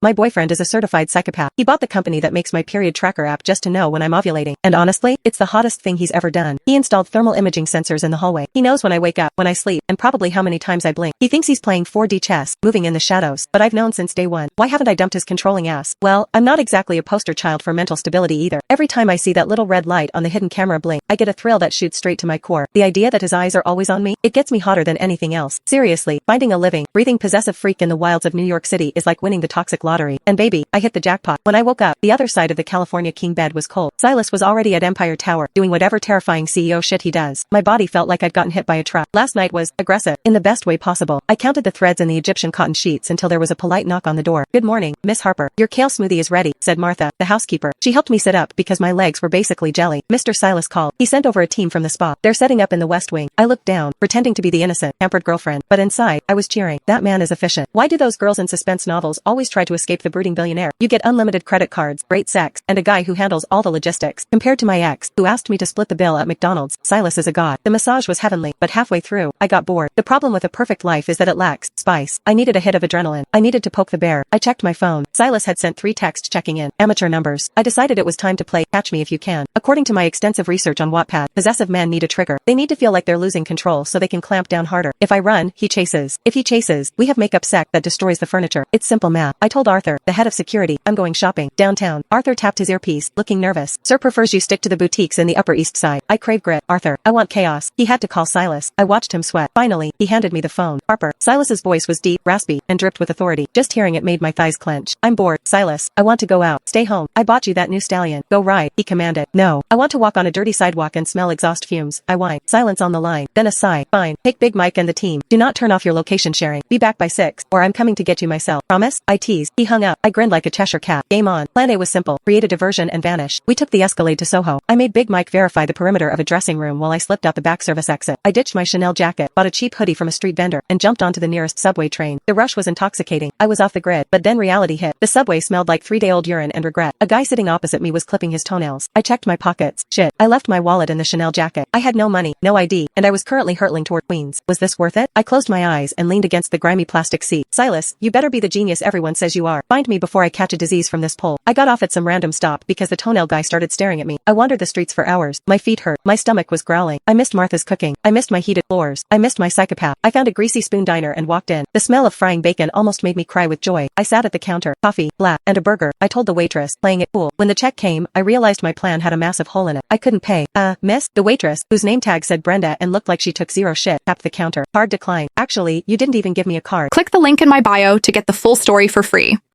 My boyfriend is a certified psychopath. He bought the company that makes my period tracker app just to know when I'm ovulating. And honestly, it's the hottest thing he's ever done. He installed thermal imaging sensors in the hallway. He knows when I wake up, when I sleep, and probably how many times I blink. He thinks he's playing 4D chess, moving in the shadows. But I've known since day one. Why haven't I dumped his controlling ass? Well, I'm not exactly a poster child for mental stability either. Every time I see that little red light on the hidden camera blink, I get a thrill that shoots straight to my core. The idea that his eyes are always on me, it gets me hotter than anything else. Seriously, finding a living, breathing possessive freak in the wilds of New York City is like winning the toxic lottery. And baby, I hit the jackpot. When I woke up, the other side of the California king bed was cold. Silas was already at Empire Tower, doing whatever terrifying CEO shit he does. My body felt like I'd gotten hit by a truck. Last night was aggressive, in the best way possible. I counted the threads in the Egyptian cotton sheets until there was a polite knock on the door. "Good morning, Miss Harper. Your kale smoothie is ready," said Martha, the housekeeper. She helped me sit up because my legs were basically jelly. Mr. Silas called. He sent over a team from the spa. They're setting up in the West Wing. I looked down, pretending to be the innocent, pampered girlfriend, but inside, I was cheering. That man is efficient. Why do those girls in suspense novels always try to escape the brooding billionaire? You get unlimited credit cards, great sex, and a guy who handles all the logistics. Compared to my ex, who asked me to split the bill at McDonald's, Silas is a god. The massage was heavenly, but halfway through, I got bored. The problem with a perfect life is that it lacks spice. I needed a hit of adrenaline. I needed to poke the bear. I checked my phone. Silas had sent 3 texts checking in. Amateur numbers. I decided it was time to play Catch Me If You Can. According to my extensive research on Wattpad, possessive men need a trigger. They need to feel like they're losing control so they can clamp down harder. If I run, he chases. If he chases, we have makeup sex that destroys the furniture. It's simple math. I told Arthur, the head of security, I'm going shopping. Downtown. Arthur tapped his earpiece, looking nervous. Sir prefers you stick to the boutiques in the Upper East Side. I crave grit. Arthur, I want chaos. He had to call Silas. I watched him sweat. Finally, he handed me the phone. Harper. Silas's voice was deep, raspy, and dripped with authority. Just hearing it made my thighs clench. I'm bored. Silas, I want to go out. Stay home. I bought you that new stallion. Go ride. He commanded. No. I want to walk on a dirty sidewalk and smell exhaust fumes. I whine. Silence on the line. Then a sigh. Fine. Take Big Mike and the team. Do not turn off your location sharing. Be back by 6, or I'm coming to get you myself. Promise? I teased. He hung up. I grinned like a Cheshire cat. Game on. Plan A was simple. Create a diversion and vanish. We took the Escalade to Soho. I made Big Mike verify the perimeter of a dressing room while I slipped out the back service exit. I ditched my Chanel jacket, bought a cheap hoodie from a street vendor, and jumped onto the nearest subway train. The rush was intoxicating. I was off the grid, but then reality hit. The subway smelled like 3-day-old urine and regret. A guy sitting opposite me was clipping his toenails. I checked my pockets. Shit. I left my wallet in the Chanel jacket. I had no money, no ID, and I was currently hurtling toward Queens. Was this worth it? I closed my eyes and leaned against the grimy plastic seat. Silas, you better be the genius everyone says you are. Find me before I catch a disease from this pole. I got off at some random stop because the toenail guy started staring at me. I wandered the streets for hours. My feet hurt. My stomach was growling. I missed Martha's cooking. I missed my heated floors. I missed my psychopath. I found a greasy spoon diner and walked in. The smell of frying bacon almost made me cry with joy. I sat at the counter. Coffee, blah, and a burger. I told the waitress, playing it cool. When the check came, I realized my plan had a massive hole in it. I couldn't pay. Miss? The waitress, whose name tag said Brenda and looked like she took zero shit, tapped the counter. Card decline. Actually, you didn't even give me a card. Click the link in my bio to get the full story for free.